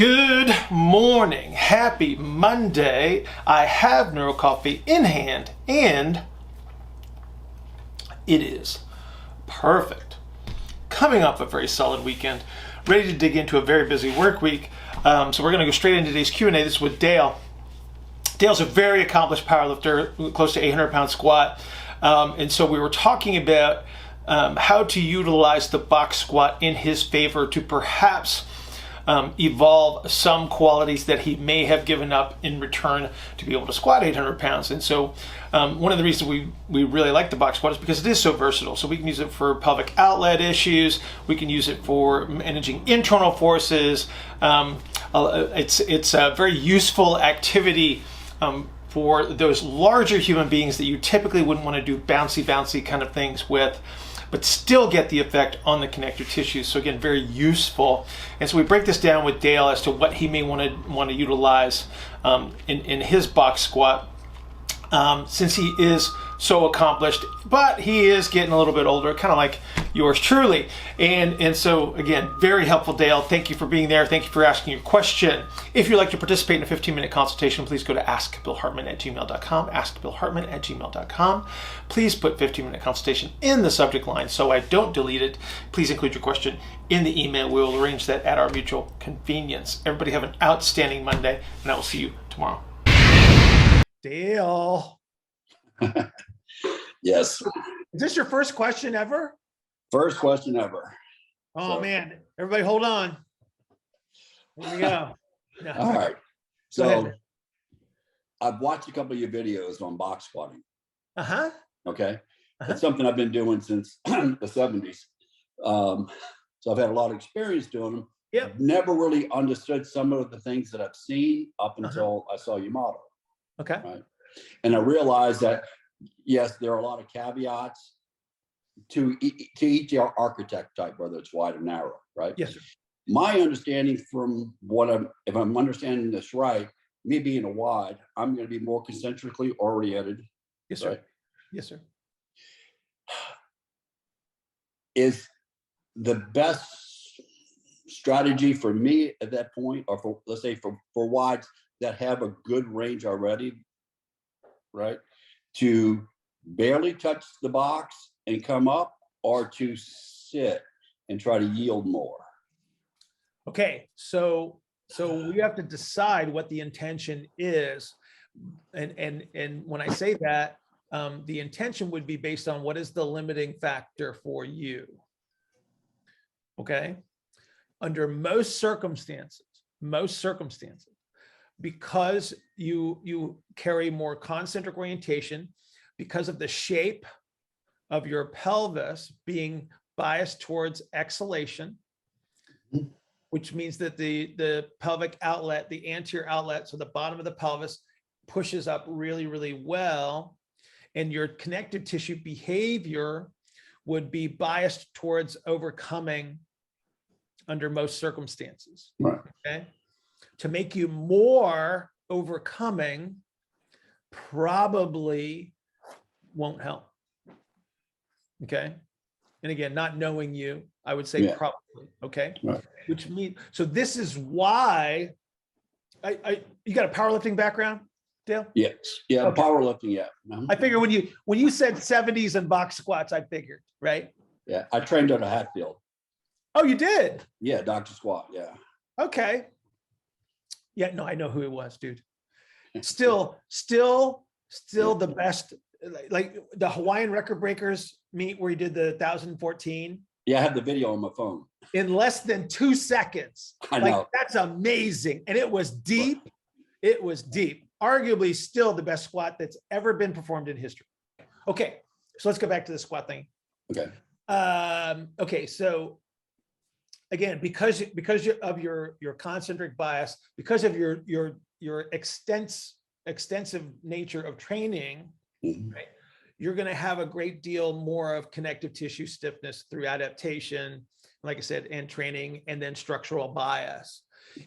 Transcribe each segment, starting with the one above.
Good morning. Happy Monday. I have Neuro Coffee in hand and it is perfect. Coming off a very solid weekend, ready to dig into a very busy work week. So we're going to go straight into today's Q&A. This is with Dale. Dale's a very accomplished powerlifter, close to 800-pound squat. And so we were talking about how to utilize the box squat in his favor to perhaps evolve some qualities that he may have given up in return to be able to squat 800 pounds. And so one of the reasons we really like the box squat is because it is so versatile. So we can use it for pelvic outlet issues. We can use it for managing internal forces. It's a very useful activity for those larger human beings that you typically wouldn't want to do bouncy kind of things with, but still get the effect on the connective tissues. So again, very useful. And so we break this down with Dale as to what he may want to utilize in his box squat, since he is so accomplished, but he is getting a little bit older, kind of like yours truly. And so again, very helpful, Dale. Thank you for being there. Thank you for asking your question. If you'd like to participate in a 15-minute consultation, please go to askbillhartman@gmail.com, askbillhartman@gmail.com. Please put 15-minute consultation in the subject line so I don't delete it. Please include your question in the email. We will arrange that at our mutual convenience. Everybody have an outstanding Monday, and I will see you tomorrow. Dale. Yes. Is this your first question ever? First question ever. Oh, man. Everybody hold on. Here we go. Yeah. All right. Go So ahead. I've watched a couple of your videos on box squatting. Uh-huh. Okay. Uh-huh. It's something I've been doing since the 70s. So I've had a lot of experience doing them. Yep. Never really understood some of the things that I've seen up until I saw you model. Okay. Right. And I realized that, yes, there are a lot of caveats to each architect type, whether it's wide or narrow, right? Yes, sir. My understanding from if I'm understanding this right, me being a wide, I'm going to be more concentrically oriented. Yes, sir. Right? Yes, sir. Is the best strategy for me at that point, or for, let's say for wides that have a good range already, right, to barely touch the box and come up, or to sit and try to yield more? Okay, so we have to decide what the intention is, and when I say that, the intention would be based on what is the limiting factor for you. Okay, under most circumstances, because you carry more concentric orientation, because of the shape of your pelvis being biased towards exhalation, which means that the pelvic outlet, the anterior outlet, so the bottom of the pelvis pushes up really, really well, and your connective tissue behavior would be biased towards overcoming under most circumstances. Right. Okay. To make you more overcoming probably won't help. Okay. And again, not knowing you, I would say probably. Okay. Right. Which means, so this is why you got a powerlifting background, Dale? Yes. Yeah. Okay. Powerlifting. Yeah. I figured when you said 70s and box squats, I figured, right? Yeah. I trained at a Hatfield. Oh, you did? Yeah. Dr. Squat. Yeah. Okay. Yeah, no, I know who it was, dude. Still the best, like the Hawaiian record breakers meet where he did the 1014. Yeah. I have the video on my phone. In less than 2 seconds. I know. Like, that's amazing. And it was deep. It was deep. Arguably still the best squat that's ever been performed in history. Okay, so let's go back to the squat thing. Okay. Okay, so again, because of your concentric bias, because of your extensive nature of training, right, you're going to have a great deal more of connective tissue stiffness through adaptation, like I said, and training, and then structural bias.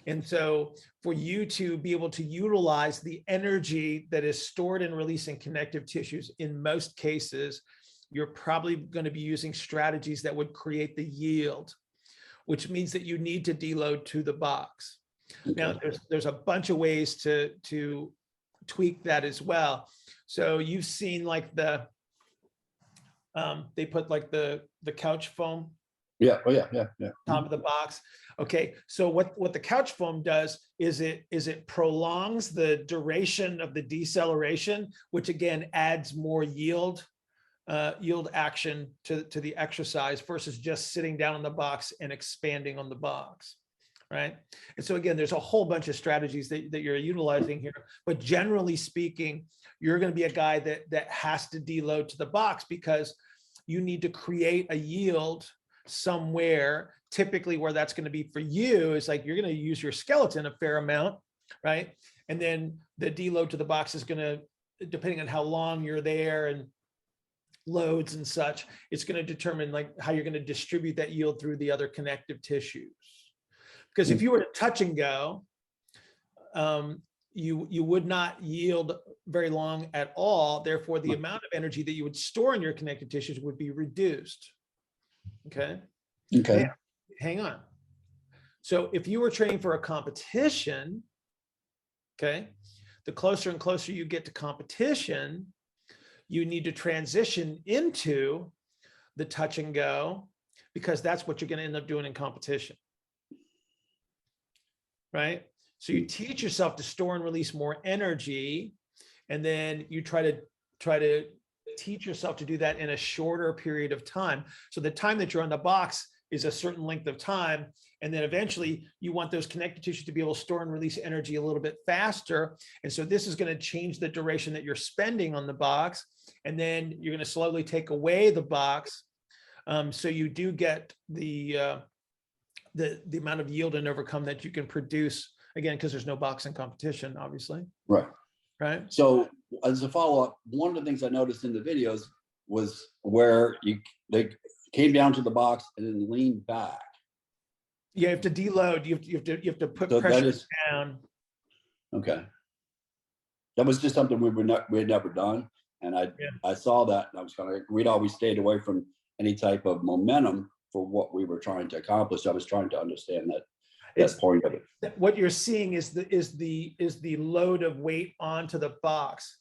And so for you to be able to utilize the energy that is stored and releasing connective tissues, in most cases, you're probably going to be using strategies that would create the yield, which means that you need to deload to the box. Now, Okay. there's a bunch of ways to tweak that as well. So you've seen like they put like the couch foam Yeah. Oh, yeah. Yeah. Yeah. top of the box. Okay, so what the couch foam does is it prolongs the duration of the deceleration, which again adds more yield action to the exercise versus just sitting down on the box and expanding on the box, right? And so again, there's a whole bunch of strategies that you're utilizing here, but generally speaking, you're going to be a guy that has to deload to the box because you need to create a yield somewhere. Typically where that's going to be for you is like you're going to use your skeleton a fair amount, right? And then the deload to the box is going to, depending on how long you're there and loads and such, it's going to determine like how you're going to distribute that yield through the other connective tissues. Because if you were to touch and go, you would not yield very long at all. Therefore, the amount of energy that you would store in your connective tissues would be reduced. Okay. Okay. Hang on. So if you were training for a competition, okay, the closer and closer you get to competition, you need to transition into the touch and go because that's what you're going to end up doing in competition. Right? So you teach yourself to store and release more energy, and then you try to teach yourself to do that in a shorter period of time. So the time that you're on the box is a certain length of time, and then eventually you want those connective tissues to be able to store and release energy a little bit faster. And so this is going to change the duration that you're spending on the box, and then you're going to slowly take away the box, so you do get the amount of yield and overcome that you can produce, again, because there's no boxing competition, obviously. Right. Right. So as a follow-up, one of the things I noticed in the videos was where they came down to the box and then leaned back. You have to deload. You have to put So pressure that is down. okay. That was just something we had never done, and I saw that and I was kind of we'd always stayed away from any type of momentum for what we were trying to accomplish. I was trying to understand that point of it. What you're seeing is the load of weight onto the box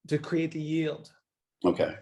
to create the yield. Okay.